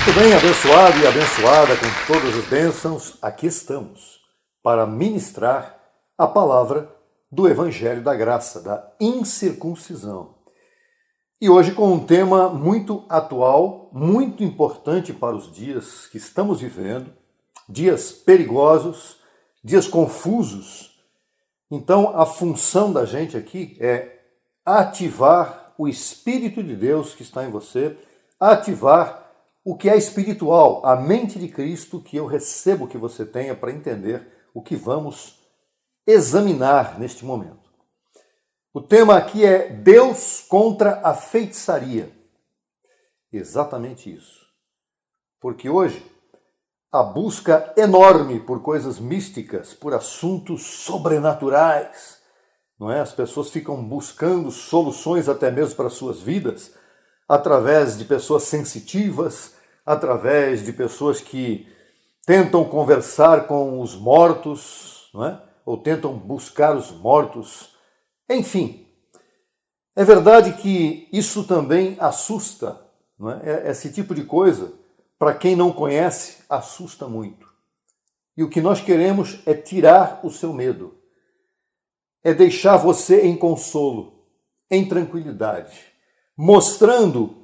Muito bem, abençoado e abençoada com todas as bênçãos, aqui estamos para ministrar a palavra do Evangelho da Graça, da incircuncisão. E hoje com um tema muito atual, muito importante para os dias que estamos vivendo, dias perigosos, dias confusos. Então a função da gente aqui é ativar o Espírito de Deus que está em você, ativar o que é espiritual, a mente de Cristo que eu recebo que você tenha para entender o que vamos examinar neste momento. O tema aqui é Deus contra a feitiçaria. Exatamente isso. Porque hoje a busca enorme por coisas místicas, por assuntos sobrenaturais, não é? As pessoas ficam buscando soluções até mesmo para suas vidas, através de pessoas sensitivas, através de pessoas que tentam conversar com os mortos, não é? Ou tentam buscar os mortos. Enfim, é verdade que isso também assusta, não é? Esse tipo de coisa, para quem não conhece, assusta muito. E o que nós queremos é tirar o seu medo, é deixar você em consolo, em tranquilidade, mostrando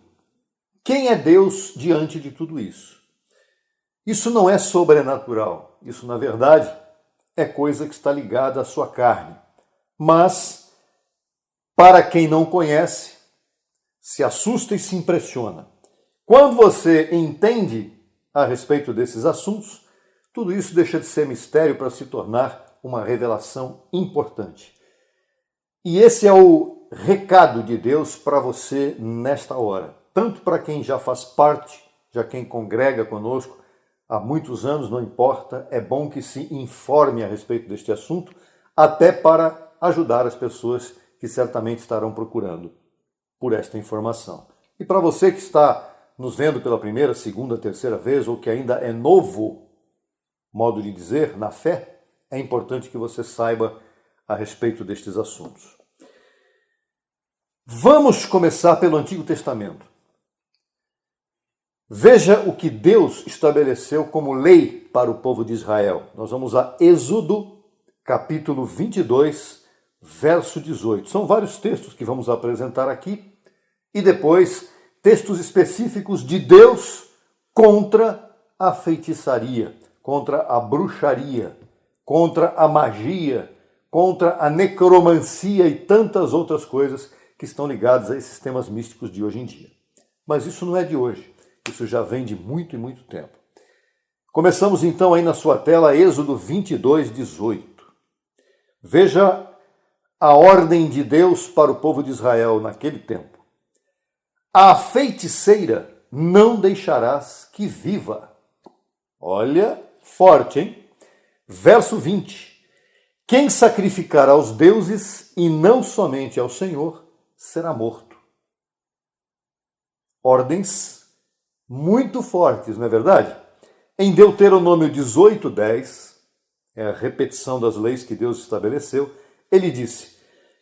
quem é Deus diante de tudo isso. Isso não é sobrenatural, isso na verdade é coisa que está ligada à sua carne. Mas, para quem não conhece, se assusta e se impressiona. Quando você entende a respeito desses assuntos, tudo isso deixa de ser mistério para se tornar uma revelação importante. E esse é o recado de Deus para você nesta hora. Tanto para quem já faz parte, já quem congrega conosco há muitos anos, não importa, é bom que se informe a respeito deste assunto, até para ajudar as pessoas que certamente estarão procurando por esta informação. E para você que está nos vendo pela primeira, segunda, terceira vez, ou que ainda é novo, modo de dizer, na fé, é importante que você saiba a respeito destes assuntos. Vamos começar pelo Antigo Testamento. Veja o que Deus estabeleceu como lei para o povo de Israel. Nós vamos a Êxodo, capítulo 22, verso 18. São vários textos que vamos apresentar aqui e depois textos específicos de Deus contra a feitiçaria, contra a bruxaria, contra a magia, contra a necromancia e tantas outras coisas que estão ligadas a esses temas místicos de hoje em dia. Mas isso não é de hoje, isso já vem de muito e muito tempo. Começamos então aí na sua tela, Êxodo 22, 18. Veja a ordem de Deus para o povo de Israel naquele tempo. A feiticeira não deixarás que viva. Olha, forte, hein? Verso 20. Quem sacrificar aos deuses e não somente ao Senhor, será morto. Ordens muito fortes, não é verdade? Em Deuteronômio 18, 10, é a repetição das leis que Deus estabeleceu, ele disse,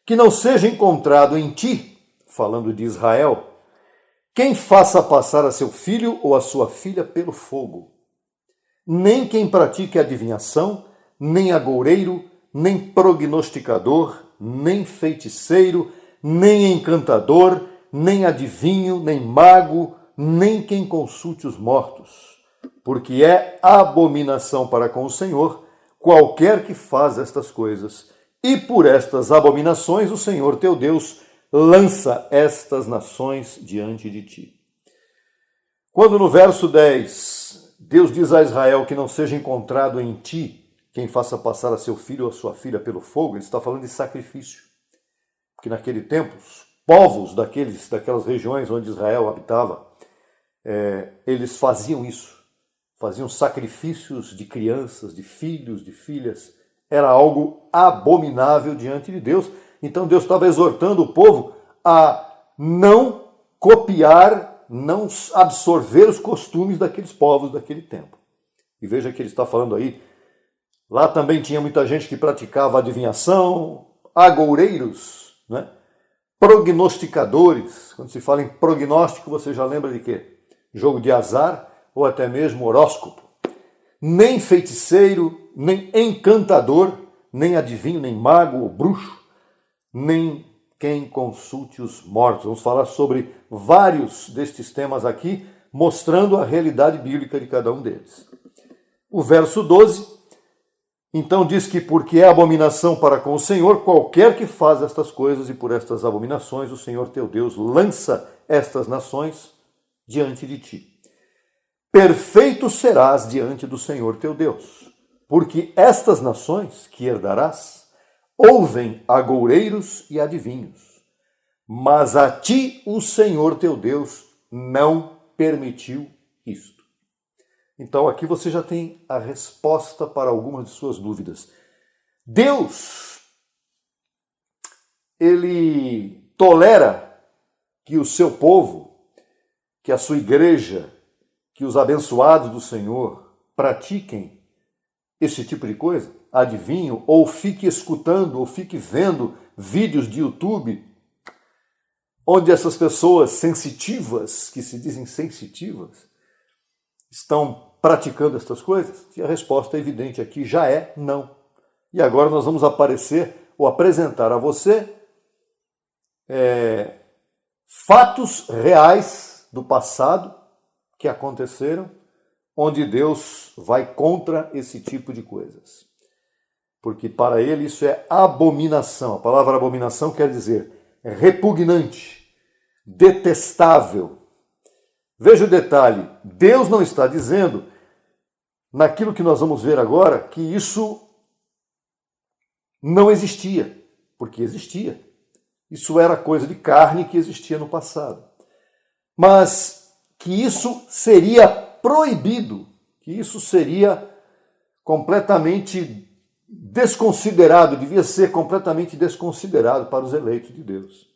que não seja encontrado em ti, falando de Israel, quem faça passar a seu filho ou a sua filha pelo fogo, nem quem pratique adivinhação, nem agoureiro, nem prognosticador, nem feiticeiro, nem encantador, nem adivinho, nem mago, nem quem consulte os mortos, porque é abominação para com o Senhor qualquer que faz estas coisas, e por estas abominações o Senhor teu Deus lança estas nações diante de ti. Quando no verso 10, Deus diz a Israel que não seja encontrado em ti quem faça passar a seu filho ou a sua filha pelo fogo, ele está falando de sacrifício. Porque naquele tempo, os povos daquelas regiões onde Israel habitava, eles faziam isso. Faziam sacrifícios de crianças, de filhos, de filhas. Era algo abominável diante de Deus. Então Deus estava exortando o povo a não copiar, não absorver os costumes daqueles povos daquele tempo. E veja que ele está falando aí, lá também tinha muita gente que praticava adivinhação, agoureiros, né? Prognosticadores. Quando se fala em prognóstico, você já lembra de quê? Jogo de azar, ou até mesmo horóscopo. Nem feiticeiro, nem encantador, nem adivinho, nem mago ou bruxo, nem quem consulte os mortos. Vamos falar sobre vários destes temas aqui, mostrando a realidade bíblica de cada um deles. O verso 12, então diz que porque é abominação para com o Senhor, qualquer que faz estas coisas, e por estas abominações o Senhor teu Deus lança estas nações diante de ti. Perfeito serás diante do Senhor teu Deus, porque estas nações que herdarás ouvem agoureiros e adivinhos, mas a ti o Senhor teu Deus não permitiu isto. Então aqui você já tem a resposta para algumas de suas dúvidas. Deus, ele tolera que o seu povo, que a sua igreja, que os abençoados do Senhor pratiquem esse tipo de coisa? Adivinho, ou fique escutando, ou fique vendo vídeos de YouTube, onde essas pessoas sensitivas, que se dizem sensitivas, estão praticando estas coisas? E a resposta evidente aqui já é não. E agora nós vamos apresentar a você fatos reais do passado que aconteceram, onde Deus vai contra esse tipo de coisas. Porque para ele isso é abominação. A palavra abominação quer dizer repugnante, detestável. Veja o detalhe, Deus não está dizendo, naquilo que nós vamos ver agora, que isso não existia, porque existia. Isso era coisa de carne que existia no passado. Mas que isso seria proibido, que isso seria completamente desconsiderado, devia ser completamente desconsiderado para os eleitos de Deus,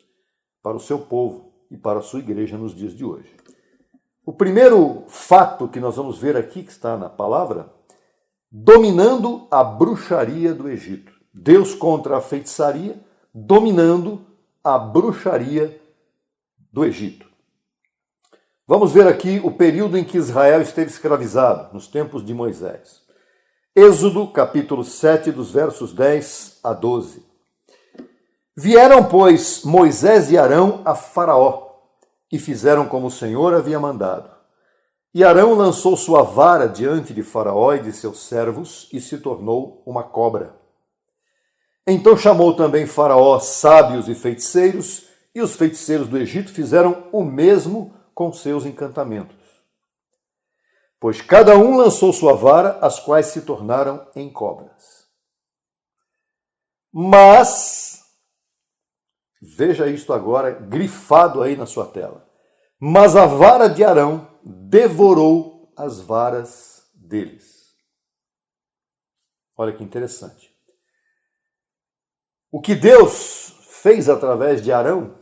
para o seu povo e para a sua igreja nos dias de hoje. O primeiro fato que nós vamos ver aqui, que está na palavra, dominando a bruxaria do Egito. Deus contra a feitiçaria, dominando a bruxaria do Egito. Vamos ver aqui o período em que Israel esteve escravizado, nos tempos de Moisés. Êxodo, capítulo 7, dos versos 10 a 12. Vieram, pois, Moisés e Arão a Faraó, e fizeram como o Senhor havia mandado. E Arão lançou sua vara diante de Faraó e de seus servos, e se tornou uma cobra. Então chamou também Faraó sábios e feiticeiros, e os feiticeiros do Egito fizeram o mesmo com seus encantamentos. Pois cada um lançou sua vara, as quais se tornaram em cobras. Mas, veja isto agora, grifado aí na sua tela. Mas a vara de Arão devorou as varas deles. Olha que interessante. O que Deus fez através de Arão,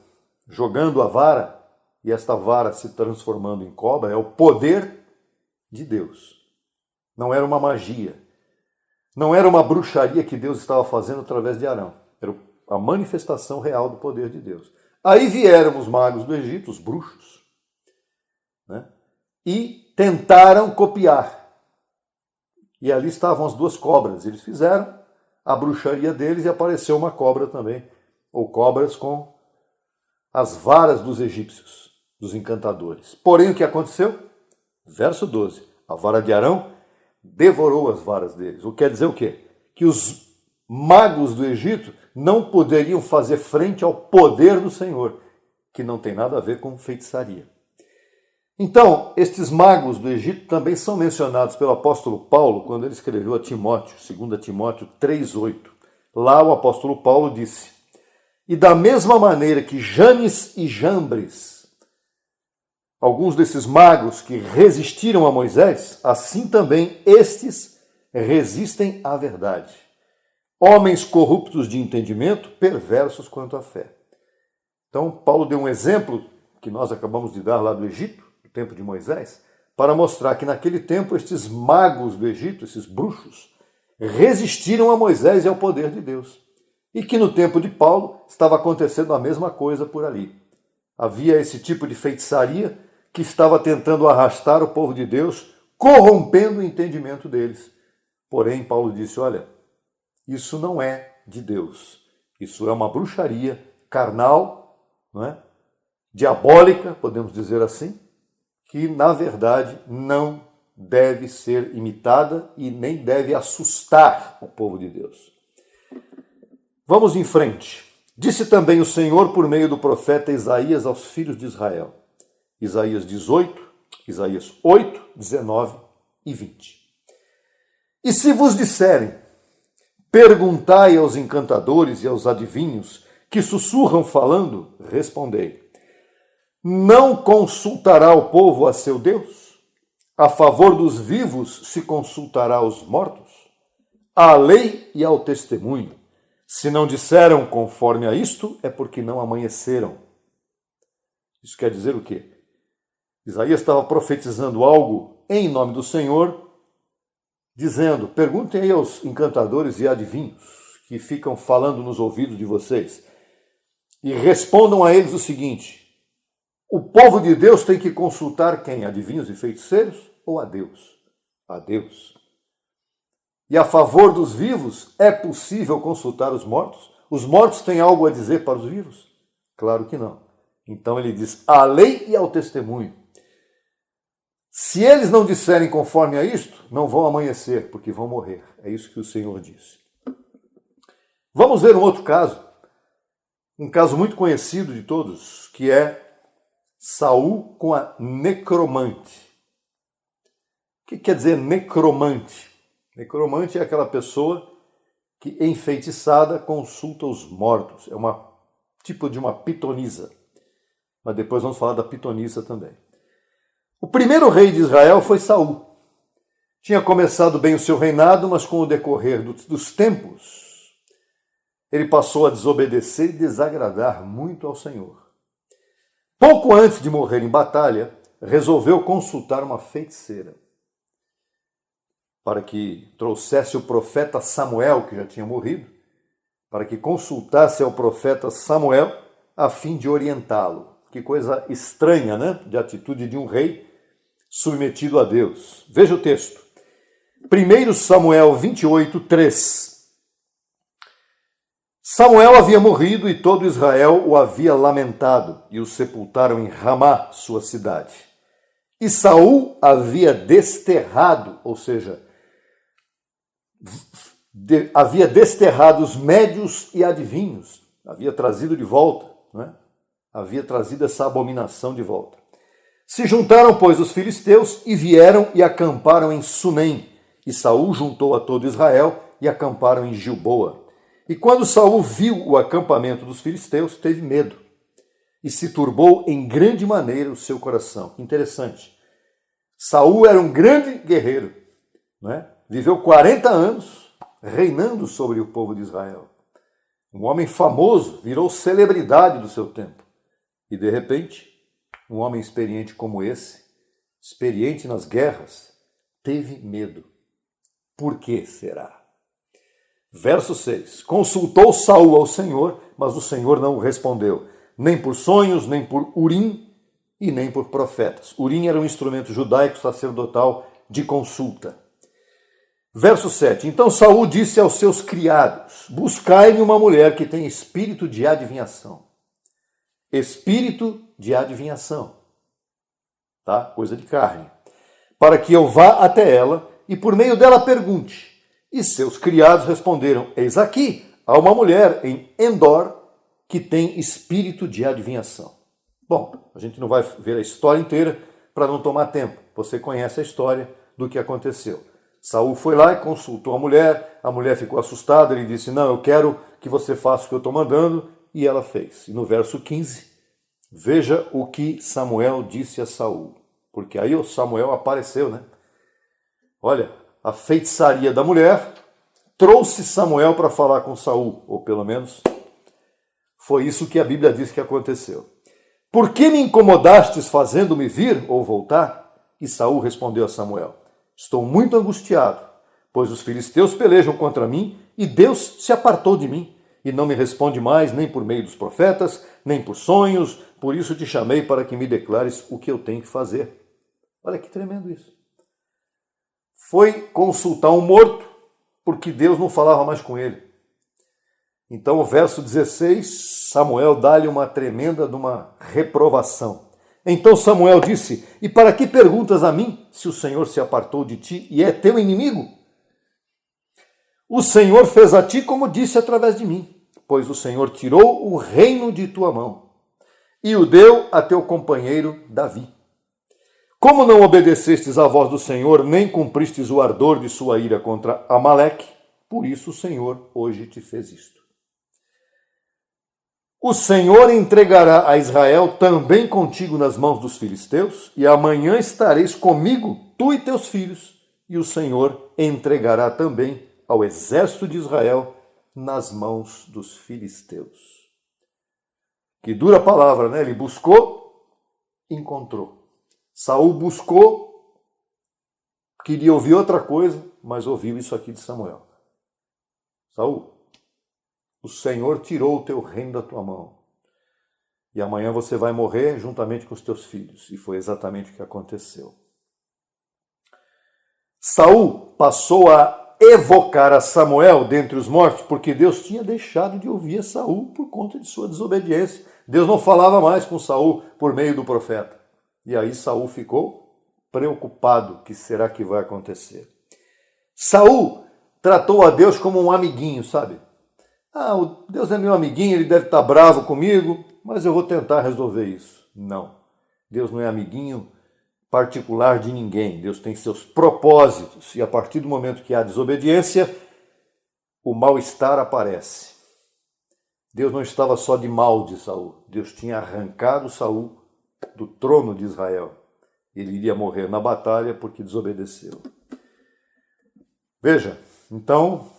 jogando a vara, e esta vara se transformando em cobra, é o poder de Deus. Não era uma magia. Não era uma bruxaria que Deus estava fazendo através de Arão. Era a manifestação real do poder de Deus. Aí vieram os magos do Egito, os bruxos, né? E tentaram copiar. E ali estavam as duas cobras. Eles fizeram a bruxaria deles e apareceu uma cobra também. Ou cobras com as varas dos egípcios, dos encantadores. Porém, o que aconteceu? Verso 12. A vara de Arão devorou as varas deles. O que quer dizer o quê? Que os magos do Egito não poderiam fazer frente ao poder do Senhor, que não tem nada a ver com feitiçaria. Então, estes magos do Egito também são mencionados pelo apóstolo Paulo quando ele escreveu a Timóteo, 2 Timóteo 3,8. Lá o apóstolo Paulo disse: e da mesma maneira que Janes e Jambres, alguns desses magos que resistiram a Moisés, assim também estes resistem à verdade. Homens corruptos de entendimento, perversos quanto à fé. Então, Paulo deu um exemplo que nós acabamos de dar lá do Egito, no tempo de Moisés, para mostrar que naquele tempo estes magos do Egito, esses bruxos, resistiram a Moisés e ao poder de Deus. E que no tempo de Paulo estava acontecendo a mesma coisa por ali. Havia esse tipo de feitiçaria que estava tentando arrastar o povo de Deus, corrompendo o entendimento deles. Porém, Paulo disse, olha, isso não é de Deus. Isso é uma bruxaria carnal, não é? Diabólica, podemos dizer assim, que na verdade não deve ser imitada e nem deve assustar o povo de Deus. Vamos em frente. Disse também o Senhor por meio do profeta Isaías aos filhos de Israel. Isaías 18, Isaías 8, 19 e 20. E se vos disserem, perguntai aos encantadores e aos adivinhos que sussurram falando, respondei. Não consultará o povo a seu Deus? A favor dos vivos se consultará os mortos? À lei e ao testemunho. Se não disseram conforme a isto, é porque não amanheceram. Isso quer dizer o quê? Isaías estava profetizando algo em nome do Senhor, dizendo, perguntem aí aos encantadores e adivinhos que ficam falando nos ouvidos de vocês e respondam a eles o seguinte, o povo de Deus tem que consultar quem? Adivinhos e feiticeiros ou a Deus? A Deus. E a favor dos vivos, é possível consultar os mortos? Os mortos têm algo a dizer para os vivos? Claro que não. Então ele diz, à lei e ao testemunho. Se eles não disserem conforme a isto, não vão amanhecer, porque vão morrer. É isso que o Senhor disse. Vamos ver um outro caso. Um caso muito conhecido de todos, que é Saul com a necromante. O que quer dizer necromante? Necromante é aquela pessoa que, enfeitiçada, consulta os mortos. É uma tipo de uma pitonisa. Mas depois vamos falar da pitonisa também. O primeiro rei de Israel foi Saul. Tinha começado bem o seu reinado, mas com o decorrer dos tempos, ele passou a desobedecer e desagradar muito ao Senhor. Pouco antes de morrer em batalha, resolveu consultar uma feiticeira para que trouxesse o profeta Samuel, que já tinha morrido, para que consultasse ao profeta Samuel a fim de orientá-lo. Que coisa estranha, né? De atitude de um rei submetido a Deus. Veja o texto. 1 Samuel 28, 3. Samuel havia morrido e todo Israel o havia lamentado e o sepultaram em Ramá, sua cidade. E Saul havia desterrado, ou seja, havia desterrado os médios e adivinhos, havia trazido de volta, né? Havia trazido essa abominação de volta. Se juntaram, pois, os filisteus e vieram e acamparam em Sunem. E Saul juntou a todo Israel e acamparam em Gilboa. E quando Saul viu o acampamento dos filisteus, teve medo e se turbou em grande maneira o seu coração. Interessante. Saul era um grande guerreiro, né? Viveu 40 anos reinando sobre o povo de Israel. Um homem famoso, virou celebridade do seu tempo. E de repente, um homem experiente como esse, experiente nas guerras, teve medo. Por que será? Verso 6. Consultou Saul ao Senhor, mas o Senhor não o respondeu, nem por sonhos, nem por Urim e nem por profetas. Urim era um instrumento judaico sacerdotal de consulta. Verso 7. Então Saul disse aos seus criados, buscai-me uma mulher que tem espírito de adivinhação. Espírito de adivinhação. Tá? Coisa de carne. Para que eu vá até ela e por meio dela pergunte. E seus criados responderam, eis aqui, há uma mulher em Endor que tem espírito de adivinhação. Bom, a gente não vai ver a história inteira para não tomar tempo. Você conhece a história do que aconteceu. Saul foi lá e consultou a mulher ficou assustada, ele disse, não, eu quero que você faça o que eu estou mandando, e ela fez. E no verso 15, veja o que Samuel disse a Saul, porque aí o Samuel apareceu, né? Olha, a feitiçaria da mulher trouxe Samuel para falar com Saul, ou pelo menos foi isso que a Bíblia diz que aconteceu. Por que me incomodastes fazendo-me vir ou voltar? E Saul respondeu a Samuel, estou muito angustiado, pois os filisteus pelejam contra mim e Deus se apartou de mim. e não me responde mais nem por meio dos profetas, nem por sonhos, por isso te chamei para que me declares o que eu tenho que fazer. Olha que tremendo isso. Foi consultar um morto, porque Deus não falava mais com ele. Então, o verso 16, Samuel dá-lhe uma tremenda de uma reprovação. Então Samuel disse: e para que perguntas a mim, se o Senhor se apartou de ti e é teu inimigo? O Senhor fez a ti como disse através de mim, pois o Senhor tirou o reino de tua mão e o deu a teu companheiro Davi. Como não obedecestes à voz do Senhor, nem cumpristes o ardor de sua ira contra Amaleque, por isso o Senhor hoje te fez isto. O Senhor entregará a Israel também contigo nas mãos dos filisteus, e amanhã estareis comigo, tu e teus filhos, e o Senhor entregará também ao exército de Israel nas mãos dos filisteus. Que dura palavra, né? Ele buscou, encontrou. Saul buscou, queria ouvir outra coisa, mas ouviu isso aqui de Samuel. Saul, o Senhor tirou o teu reino da tua mão. E amanhã você vai morrer juntamente com os teus filhos. E foi exatamente o que aconteceu. Saul passou a evocar a Samuel dentre os mortos, porque Deus tinha deixado de ouvir a Saul por conta de sua desobediência. Deus não falava mais com Saul por meio do profeta. E aí Saul ficou preocupado: o que será que vai acontecer? Saul tratou a Deus como um amiguinho, sabe? O Deus é meu amiguinho, ele deve estar bravo comigo, mas eu vou tentar resolver isso. Não. Deus não é amiguinho particular de ninguém. Deus tem seus propósitos. E a partir do momento que há desobediência, o mal-estar aparece. Deus não estava só de mal de Saul. Deus tinha arrancado Saul do trono de Israel. Ele iria morrer na batalha porque desobedeceu. Veja, então,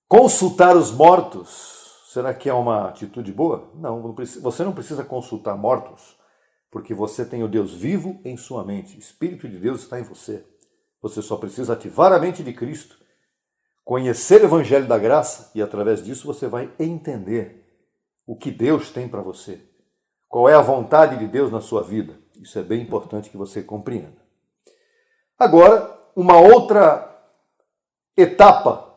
consultar os mortos, será que é uma atitude boa? Não, você não precisa consultar mortos, porque você tem o Deus vivo em sua mente. O Espírito de Deus está em você. Você só precisa ativar a mente de Cristo, conhecer o Evangelho da Graça, e através disso você vai entender o que Deus tem para você. Qual é a vontade de Deus na sua vida? Isso é bem importante que você compreenda. Agora, uma outra etapa,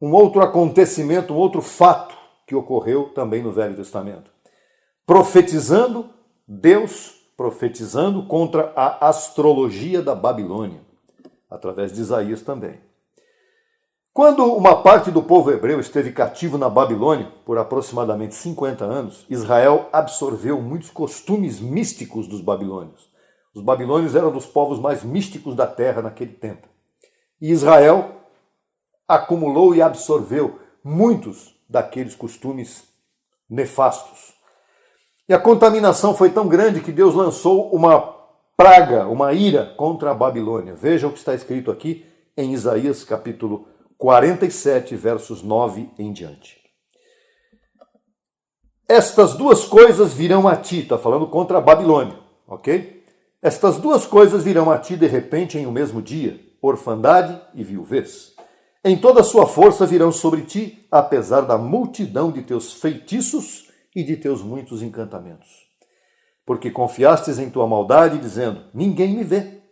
um outro acontecimento, um outro fato que ocorreu também no Velho Testamento. Deus profetizando contra a astrologia da Babilônia, através de Isaías também. Quando uma parte do povo hebreu esteve cativo na Babilônia por aproximadamente 50 anos, Israel absorveu muitos costumes místicos dos babilônios. Os babilônios eram dos povos mais místicos da terra naquele tempo. E Israel acumulou e absorveu muitos daqueles costumes nefastos. E a contaminação foi tão grande que Deus lançou uma praga, uma ira contra a Babilônia. Veja o que está escrito aqui em Isaías capítulo 47, versos 9 em diante. Estas duas coisas virão a ti, está falando contra a Babilônia, ok? Estas duas coisas virão a ti de repente em um mesmo dia, orfandade e viuvez. Em toda a sua força virão sobre ti, apesar da multidão de teus feitiços e de teus muitos encantamentos. Porque confiastes em tua maldade, dizendo: ninguém me vê.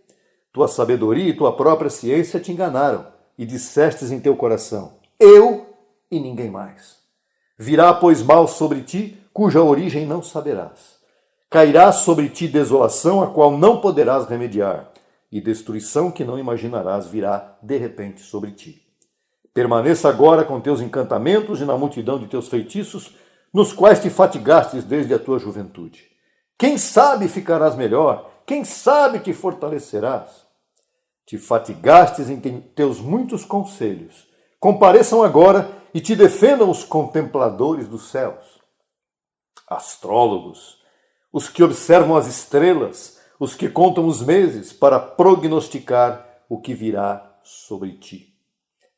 Tua sabedoria e tua própria ciência te enganaram, e dissestes em teu coração: eu e ninguém mais. Virá, pois, mal sobre ti, cuja origem não saberás. Cairá sobre ti desolação, a qual não poderás remediar, e destruição que não imaginarás virá de repente sobre ti. Permaneça agora com teus encantamentos e na multidão de teus feitiços, nos quais te fatigastes desde a tua juventude. Quem sabe ficarás melhor? Quem sabe te fortalecerás? Te fatigastes em teus muitos conselhos. Compareçam agora e te defendam os contempladores dos céus. Astrólogos, os que observam as estrelas, os que contam os meses para prognosticar o que virá sobre ti.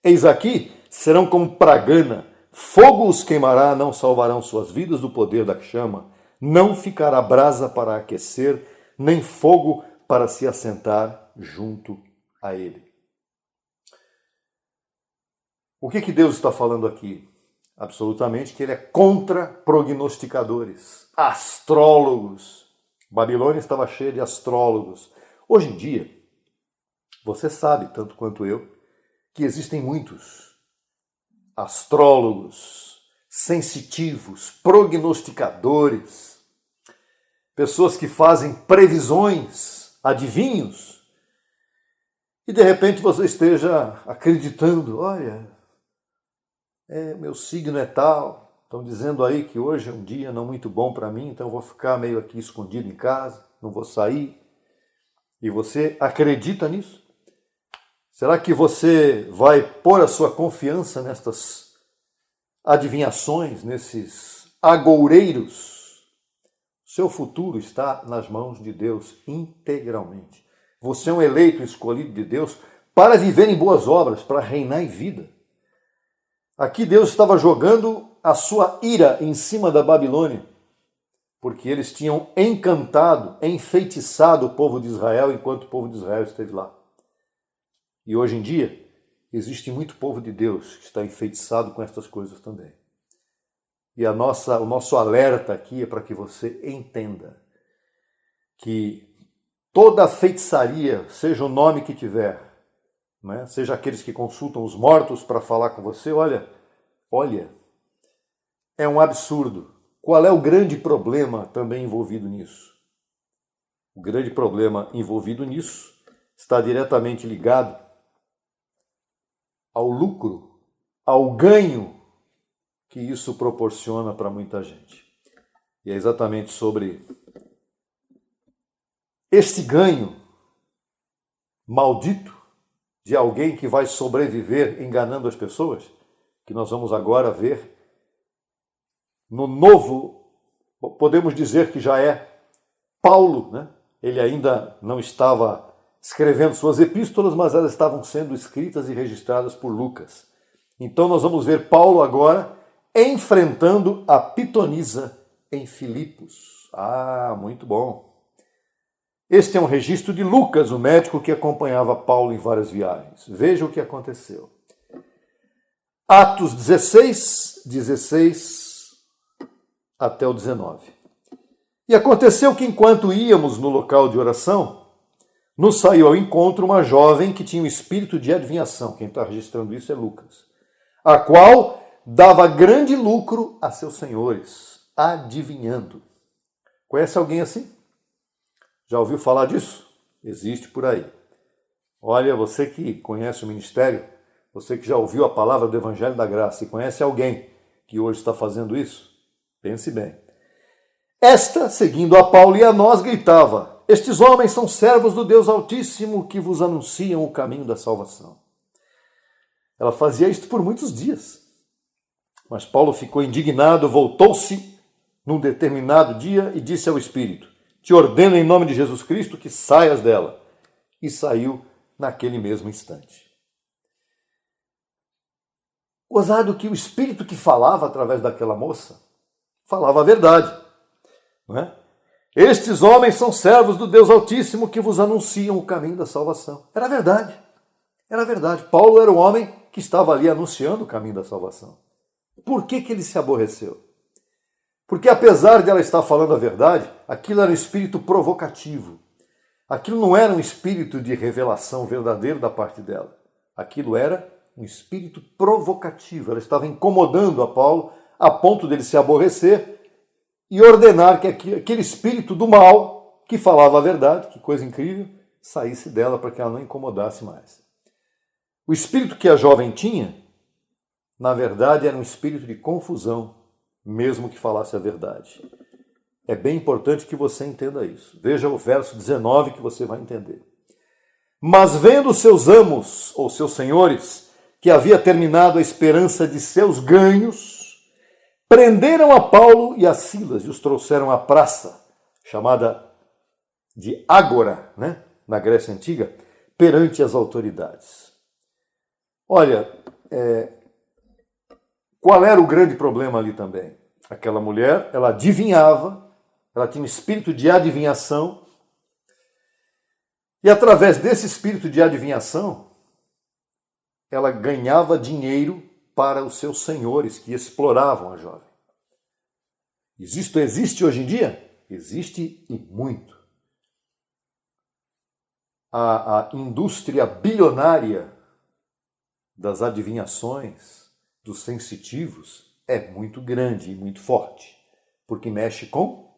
Eis aqui, serão como pragana, fogo os queimará, não salvarão suas vidas do poder da chama, não ficará brasa para aquecer, nem fogo para se assentar junto a ele. O que Deus está falando aqui? absolutamente, que ele é contra prognosticadores, astrólogos. Babilônia estava cheia de astrólogos. Hoje em dia, você sabe, tanto quanto eu, que existem muitos astrólogos, sensitivos, prognosticadores, pessoas que fazem previsões, adivinhos, e de repente você esteja acreditando, olha, meu signo é tal, estão dizendo aí que hoje é um dia não muito bom para mim, então eu vou ficar meio aqui escondido em casa, não vou sair. E você acredita nisso? Será que você vai pôr a sua confiança nestas adivinhações, nesses agoureiros? Seu futuro está nas mãos de Deus integralmente. Você é um eleito escolhido de Deus para viver em boas obras, para reinar em vida. Aqui Deus estava jogando a sua ira em cima da Babilônia, porque eles tinham encantado, enfeitiçado o povo de Israel enquanto o povo de Israel esteve lá. E hoje em dia, existe muito povo de Deus que está enfeitiçado com estas coisas também. E o nosso alerta aqui é para que você entenda que toda feitiçaria, seja o nome que tiver, né, seja aqueles que consultam os mortos para falar com você, olha, é um absurdo. Qual é o grande problema também envolvido nisso? O grande problema envolvido nisso está diretamente ligado ao lucro, ao ganho que isso proporciona para muita gente. E é exatamente sobre este ganho maldito de alguém que vai sobreviver enganando as pessoas, que nós vamos agora ver no novo, podemos dizer que já é Paulo, né? Ele ainda não estava escrevendo suas epístolas, mas elas estavam sendo escritas e registradas por Lucas. Então nós vamos ver Paulo agora enfrentando a pitonisa em Filipos. Ah, muito bom. Este é um registro de Lucas, o médico que acompanhava Paulo em várias viagens. Veja o que aconteceu. Atos 16 até o 19. E aconteceu que enquanto íamos no local de oração, nos saiu ao encontro uma jovem que tinha um espírito de adivinhação. Quem está registrando isso é Lucas. A qual dava grande lucro a seus senhores, adivinhando. Conhece alguém assim? Já ouviu falar disso? Existe por aí. Olha, você que conhece o ministério, você que já ouviu a palavra do Evangelho da Graça e conhece alguém que hoje está fazendo isso, pense bem. Esta, seguindo a Paulo e a nós, gritava: estes homens são servos do Deus Altíssimo que vos anunciam o caminho da salvação. Ela fazia isto por muitos dias. Mas Paulo ficou indignado, voltou-se num determinado dia e disse ao Espírito: te ordeno em nome de Jesus Cristo que saias dela. E saiu naquele mesmo instante. Gozado que o Espírito que falava através daquela moça, falava a verdade. Não é? Estes homens são servos do Deus Altíssimo que vos anunciam o caminho da salvação. Era verdade. Era verdade. Paulo era o homem que estava ali anunciando o caminho da salvação. Por que ele se aborreceu? Porque apesar de ela estar falando a verdade, aquilo era um espírito provocativo. Aquilo não era um espírito de revelação verdadeiro da parte dela. Aquilo era um espírito provocativo. Ela estava incomodando a Paulo a ponto dele se aborrecer e ordenar que aquele espírito do mal, que falava a verdade, que coisa incrível, saísse dela para que ela não incomodasse mais. O espírito que a jovem tinha, na verdade, era um espírito de confusão, mesmo que falasse a verdade. É bem importante que você entenda isso. Veja o verso 19 que você vai entender. Mas vendo seus amos, ou seus senhores, que havia terminado a esperança de seus ganhos, prenderam a Paulo e a Silas e os trouxeram à praça, chamada de Ágora, né, na Grécia Antiga, perante as autoridades. Olha, qual era o grande problema ali também? Aquela mulher, ela adivinhava, ela tinha um espírito de adivinhação, e através desse espírito de adivinhação, ela ganhava dinheiro para os seus senhores que exploravam a jovem. Existe hoje em dia? Existe e muito. A indústria bilionária das adivinhações, dos sensitivos, é muito grande e muito forte, porque mexe com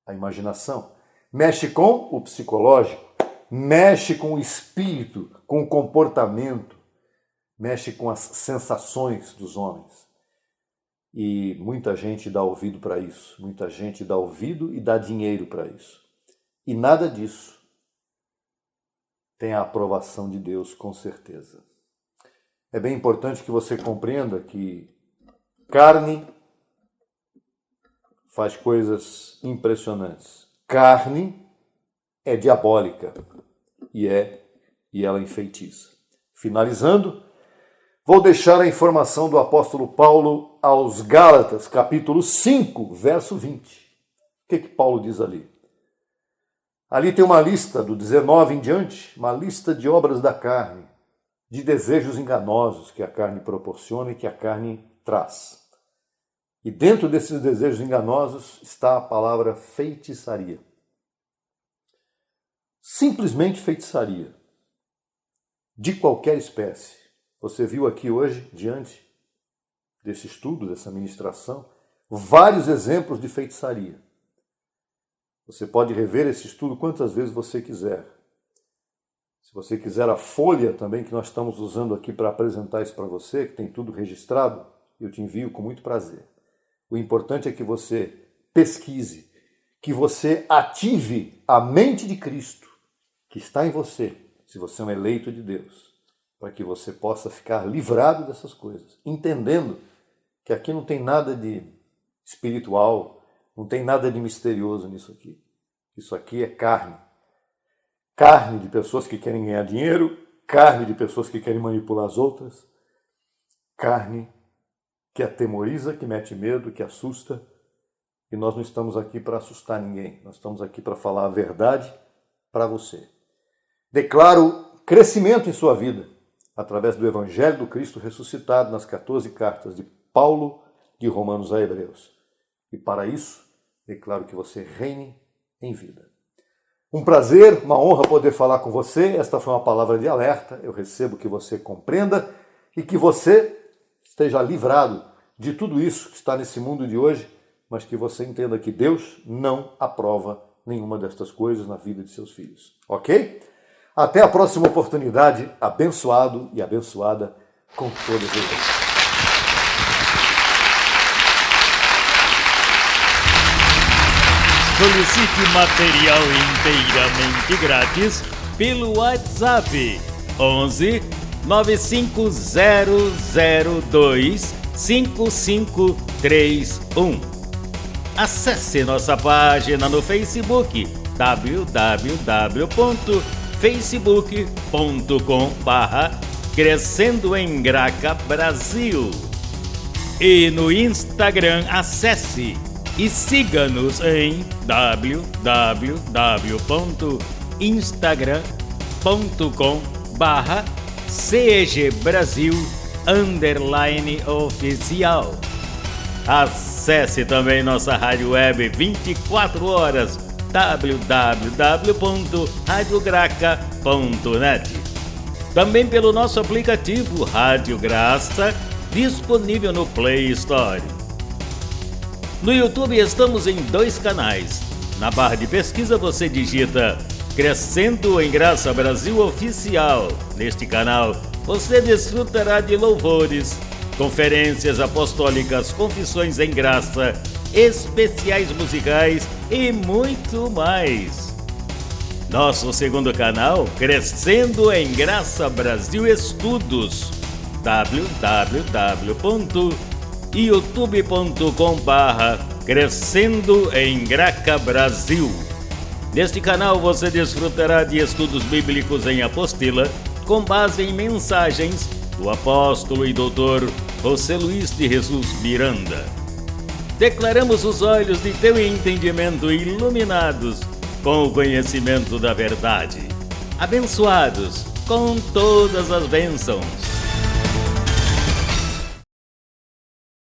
a imaginação, mexe com o psicológico, mexe com o espírito, com o comportamento, mexe com as sensações dos homens. E muita gente dá ouvido para isso, muita gente dá ouvido e dá dinheiro para isso. E nada disso tem a aprovação de Deus, com certeza. É bem importante que você compreenda que carne faz coisas impressionantes. Carne é diabólica e ela enfeitiça. Finalizando, vou deixar a informação do apóstolo Paulo aos Gálatas, capítulo 5, verso 20. O que Paulo diz ali? Ali tem uma lista, do 19 em diante, uma lista de obras da carne, de desejos enganosos que a carne proporciona e que a carne traz. E dentro desses desejos enganosos está a palavra feitiçaria. Simplesmente feitiçaria. De qualquer espécie. Você viu aqui hoje, diante desse estudo, dessa ministração, vários exemplos de feitiçaria. Você pode rever esse estudo quantas vezes você quiser. Se você quiser a folha também que nós estamos usando aqui para apresentar isso para você, que tem tudo registrado, eu te envio com muito prazer. O importante é que você pesquise, que você ative a mente de Cristo, que está em você, se você é um eleito de Deus, para que você possa ficar livrado dessas coisas, entendendo que aqui não tem nada de espiritual, não tem nada de misterioso nisso aqui. Isso aqui é carne. Carne de pessoas que querem ganhar dinheiro, carne de pessoas que querem manipular as outras, carne que atemoriza, que mete medo, que assusta. E nós não estamos aqui para assustar ninguém, nós estamos aqui para falar a verdade para você. Declaro crescimento em sua vida, através do Evangelho do Cristo ressuscitado nas 14 cartas de Paulo, de Romanos a Hebreus. E para isso, declaro que você reine em vida. Um prazer, uma honra poder falar com você. Esta foi uma palavra de alerta. Eu recebo que você compreenda e que você esteja livrado de tudo isso que está nesse mundo de hoje, mas que você entenda que Deus não aprova nenhuma destas coisas na vida de seus filhos. Ok? Até a próxima oportunidade. Abençoado e abençoada com todas as vezes. Solicite material inteiramente grátis pelo WhatsApp 11 95002 5531. Acesse nossa página no Facebook www.facebook.com/Crescendo em Graca Brasil e no Instagram acesse e siga-nos em www.instagram.com/CEGBrasil_oficial. Acesse também nossa rádio web 24 horas www.radiograca.net. Também pelo nosso aplicativo Rádio Graça, disponível no Play Store. No YouTube estamos em 2 canais. Na barra de pesquisa você digita Crescendo em Graça Brasil Oficial. Neste canal você desfrutará de louvores, conferências apostólicas, confissões em graça, especiais musicais e muito mais. Nosso segundo canal, Crescendo em Graça Brasil Estudos, www.youtube.com/Crescendo em Graca Brasil. Neste canal você desfrutará de estudos bíblicos em apostila, com base em mensagens do apóstolo e doutor José Luiz de Jesus Miranda. Declaramos os olhos de teu entendimento iluminados com o conhecimento da verdade, abençoados com todas as bênçãos.